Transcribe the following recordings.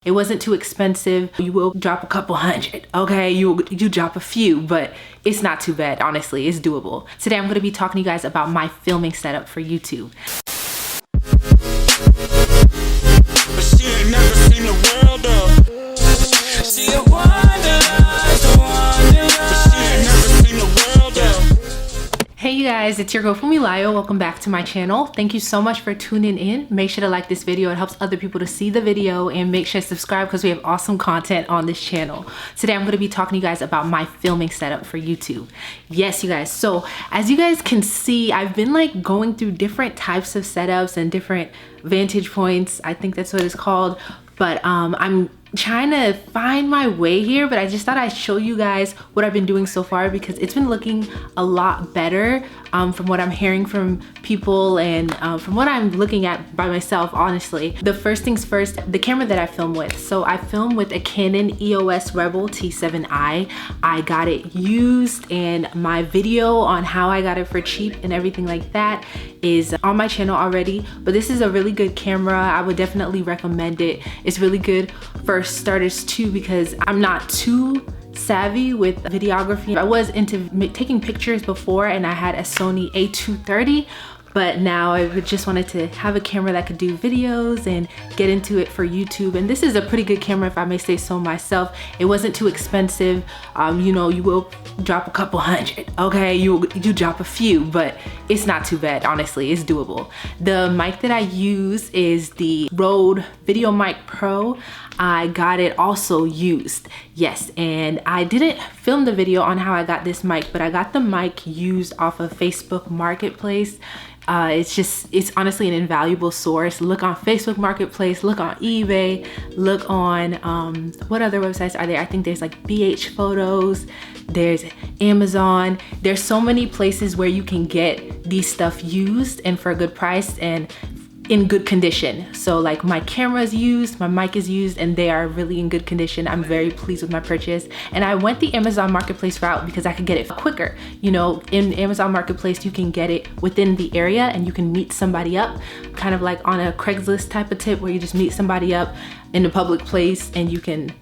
It wasn't too expensive. You will drop a couple hundred, okay? You drop a few, but it's not too bad, honestly. It's doable. Today I'm gonna be talking to you guys about my filming setup for YouTube. But she ain't never seen the world of. She a wanderlust, but she ain't never seen the world of. Hey you guys, it's your girl Funmi-Layo. Welcome back to my channel. Thank you so much for tuning in. Make sure to like this video. It helps other people to see the video, and make sure to subscribe because we have awesome content on this channel. Today I'm going to be talking to you guys about my filming setup for YouTube. Yes, you guys. So as you guys can see, I've been like going through different types of setups and different vantage points. I think that's what it's called. But I'm trying to find my way here, but I just thought I'd show you guys what I've been doing so far because it's been looking a lot better from what I'm hearing from people and from what I'm looking at by myself, honestly. The first things first, the camera that I film with. So I film with a Canon EOS Rebel T7i. I got it used, and my video on how I got it for cheap and everything like that is on my channel already. But this is a really good camera. I would definitely recommend it. It's really good for starters too, because I'm not too savvy with videography. I was into taking pictures before, and I had a Sony A230, but now I just wanted to have a camera that could do videos and get into it for YouTube. And this is a pretty good camera, if I may say so myself. It wasn't too expensive. You know, you will drop a couple hundred, okay? You drop a few, but it's not too bad, honestly. It's doable. The mic that I use is the Rode VideoMic Pro. I got it also used, yes, and I didn't film the video on how I got this mic, but I got the mic used off of Facebook Marketplace. It's honestly an invaluable source. Look on Facebook Marketplace, look on eBay, look on, what other websites are there? I think there's like BH Photos, there's Amazon. There's so many places where you can get these stuff used and for a good price and in good condition. So like my camera is used, my mic is used, and they are really in good condition. I'm very pleased with my purchase. And I went the Amazon Marketplace route because I could get it quicker. You know, in Amazon Marketplace, you can get it within the area and you can meet somebody up, kind of like on a Craigslist type of tip where you just meet somebody up in a public place and you can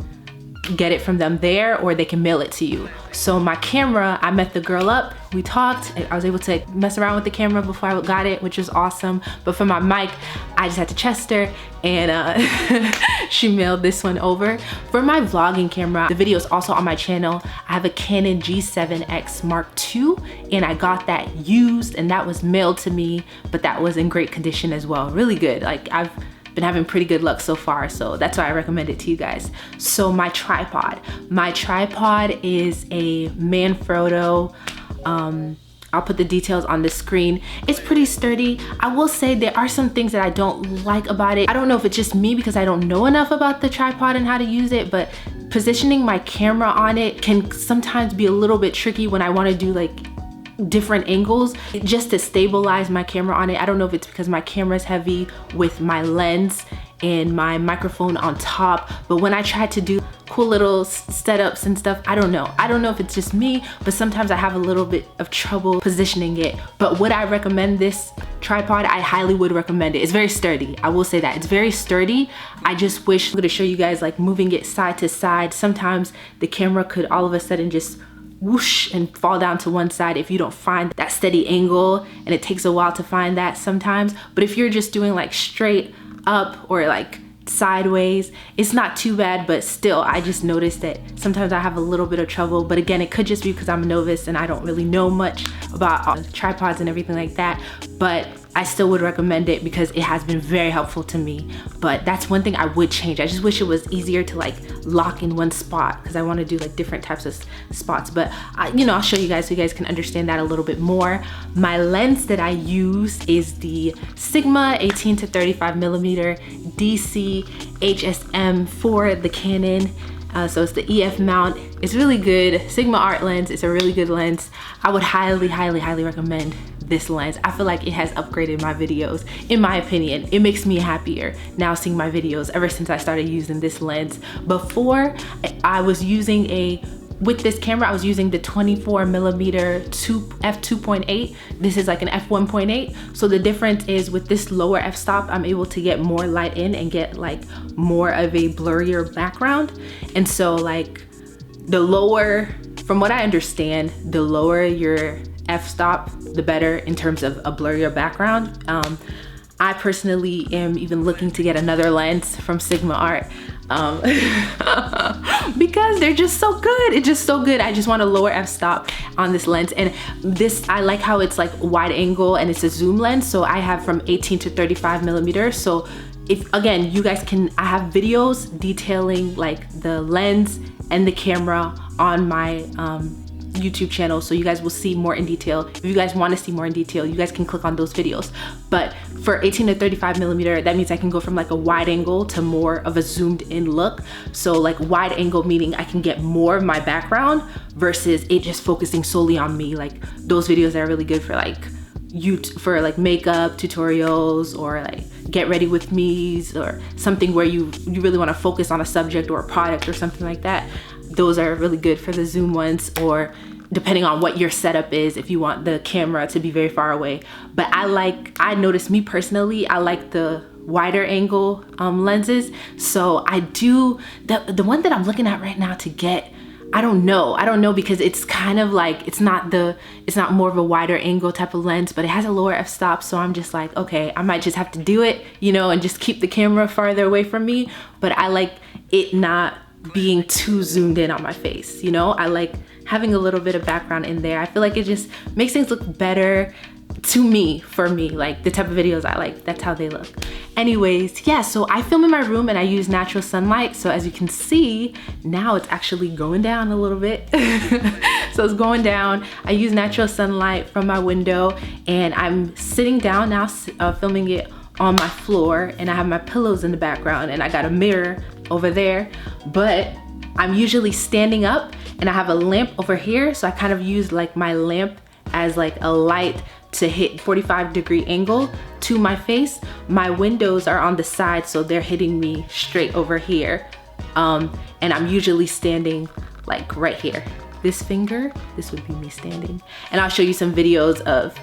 get it from them there, or they can mail it to you. So my camera, I met the girl up, we talked, I was able to mess around with the camera before I got it, which was awesome. But for my mic, I just had to trust her, and she mailed this one over. For my vlogging camera, the video is also on my channel. I have a Canon G7X Mark II, and I got that used, and that was mailed to me, but that was in great condition as well. Really good. Like, I've been having pretty good luck so far, so that's why I recommend it to you guys. So my tripod is a Manfrotto. I'll put the details on the screen. It's pretty sturdy. I will say there are some things that I don't like about it. I don't know if it's just me because I don't know enough about the tripod and how to use it, but positioning my camera on it can sometimes be a little bit tricky when I want to do like different angles just to stabilize my camera on it. I don't know if it's because my camera is heavy with my lens and my microphone on top, but when I try to do cool little setups and stuff, I don't know if it's just me, but sometimes I have a little bit of trouble positioning it. But would I recommend this tripod? I highly would recommend it. It's very sturdy. I will say that it's very sturdy. I just wish I'm going to show you guys like moving it side to side. Sometimes the camera could all of a sudden just whoosh and fall down to one side if you don't find that steady angle, and it takes a while to find that sometimes. But if you're just doing like straight up or like sideways, it's not too bad. But still, I just noticed that sometimes I have a little bit of trouble. But again, it could just be because I'm a novice and I don't really know much about tripods and everything like that. But I still would recommend it because it has been very helpful to me. But that's one thing I would change. I just wish it was easier to like lock in one spot because I want to do like different types of spots. But you know, I'll show you guys so you guys can understand that a little bit more. My lens that I use is the Sigma 18 to 35 millimeter DC HSM for the Canon. So it's the EF mount. It's really good. Sigma art lens. It's a really good lens. I would highly recommend this lens. I feel like it has upgraded my videos. In my opinion, it makes me happier now seeing my videos ever since I started using this lens. Before, I was using a with this camera, I was using the 24mm f2.8. This is like an f1.8. So the difference is with this lower f-stop, I'm able to get more light in and get like more of a blurrier background. And so like the lower, from what I understand, the lower your f-stop, the better in terms of a blurrier background. I personally am even looking to get another lens from Sigma Art because they're just so good. It's just so good. I just want a lower f-stop on this lens. And this, I like how it's like wide angle and it's a zoom lens. So I have from 18 to 35mm. So if, again, you guys can, I have videos detailing like the lens and the camera on my YouTube channel, so you guys will see more in detail. If you guys want to see more in detail, you guys can click on those videos. But for 18 to 35mm, that means I can go from like a wide angle to more of a zoomed in look. So like wide angle meaning I can get more of my background versus it just focusing solely on me. Like those videos are really good for like for like makeup tutorials or like get ready with me's or something where you really want to focus on a subject or a product or something like that. Those are really good for the zoom ones, or depending on what your setup is, if you want the camera to be very far away. But I noticed, me personally, I like the wider angle lenses. So I do, the one that I'm looking at right now to get, I don't know because it's kind of like, it's not more of a wider angle type of lens, but it has a lower f-stop. So I'm just like, okay, I might just have to do it, you know, and just keep the camera farther away from me. But I like it not being too zoomed in on my face, you know. I like having a little bit of background in there. I feel like it just makes things look better to me, for me, like the type of videos I like, that's how they look. Anyways, yeah, so I film in my room and I use natural sunlight. So as you can see, now it's actually going down a little bit. So it's going down. I use natural sunlight from my window and I'm sitting down now, filming it on my floor, and I have my pillows in the background and I got a mirror over there, but I'm usually standing up and I have a lamp over here. So I kind of use like my lamp as like a light to hit 45-degree angle to my face. My windows are on the side, so they're hitting me straight over here. And I'm usually standing like right here. This finger, this would be me standing. And I'll show you some videos of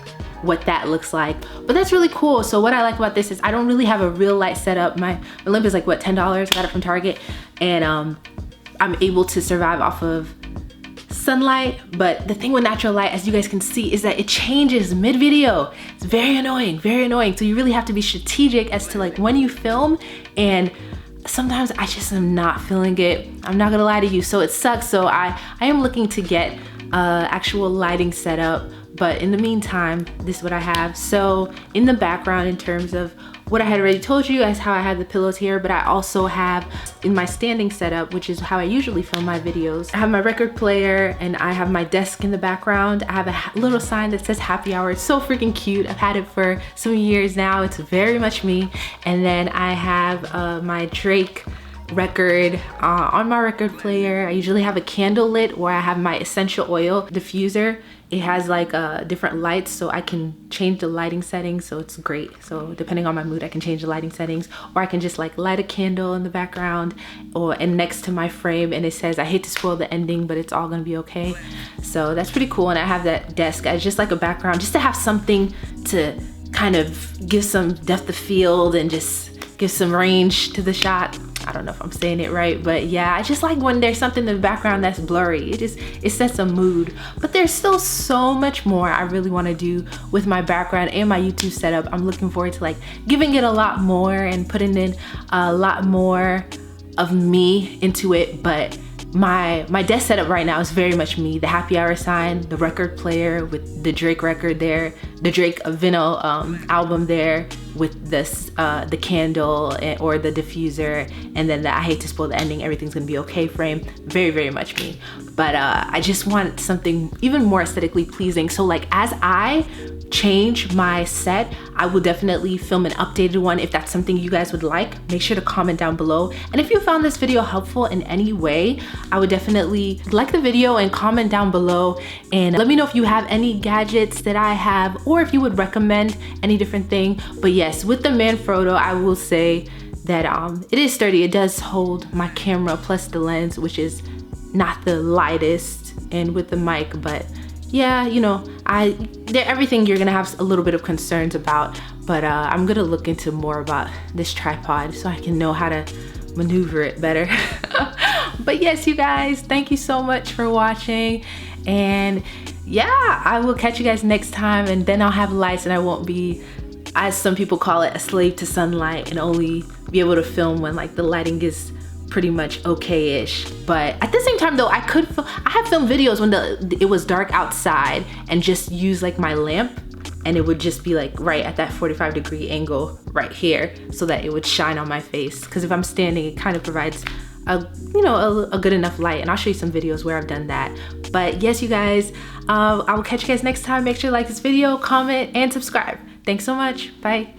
what that looks like. But that's really cool. So what I like about this is I don't really have a real light setup. My lamp is like, what, $10? I got it from Target. And I'm able to survive off of sunlight. But the thing with natural light, as you guys can see, is that it changes mid-video. It's very annoying, very annoying. So you really have to be strategic as to like when you film, and sometimes I just am not feeling it. I'm not gonna lie to you, so it sucks. So I am looking to get actual lighting setup, but in the meantime, this is what I have. So in the background, in terms of what I had already told you guys, how I have the pillows here, but I also have in my standing setup, which is how I usually film my videos, I have my record player and I have my desk in the background. I have a little sign that says happy hour. It's so freaking cute. I've had it for some years now. It's very much me. And then I have my Drake record on my record player. I usually have a candle lit, or I have my essential oil diffuser. It has like different lights, so I can change the lighting settings, so it's great. So depending on my mood, I can change the lighting settings, or I can just like light a candle in the background and next to my frame, and it says, I hate to spoil the ending, but it's all gonna be okay. So that's pretty cool. And I have that desk as just like a background, just to have something to kind of give some depth of field and just give some range to the shot. I don't know if I'm saying it right, but yeah, I just like when there's something in the background that's blurry. It sets a mood. But there's still so much more I really want to do with my background and my YouTube setup. I'm looking forward to like giving it a lot more and putting in a lot more of me into it. But my desk setup right now is very much me. The happy hour sign, the record player with the Drake record there, the Drake vinyl album there with this the candle or the diffuser, and then the I hate to spoil the ending, everything's gonna be okay frame. Very, very much me. But I just want something even more aesthetically pleasing. So like as I change my set, I will definitely film an updated one. If that's something you guys would like, make sure to comment down below. And if you found this video helpful in any way, I would definitely like the video and comment down below and let me know if you have any gadgets that I have, or if you would recommend any different thing. But yes, with the Manfrotto, I will say that it is sturdy. It does hold my camera plus the lens, which is not the lightest and with the mic, but yeah, you know, everything you're gonna have a little bit of concerns about, but I'm gonna look into more about this tripod so I can know how to maneuver it better. But yes, you guys, thank you so much for watching, and yeah, I will catch you guys next time, and then I'll have lights and I won't be, as some people call it, a slave to sunlight, and only be able to film when like the lighting is pretty much okay-ish. But at the same time though, I have filmed videos when it was dark outside and just use like my lamp, and it would just be like right at that 45-degree angle right here so that it would shine on my face, because if I'm standing, it kind of provides a good enough light, and I'll show you some videos where I've done that. But yes, you guys, I will catch you guys next time. Make sure to like this video, comment, and subscribe. Thanks so much. Bye.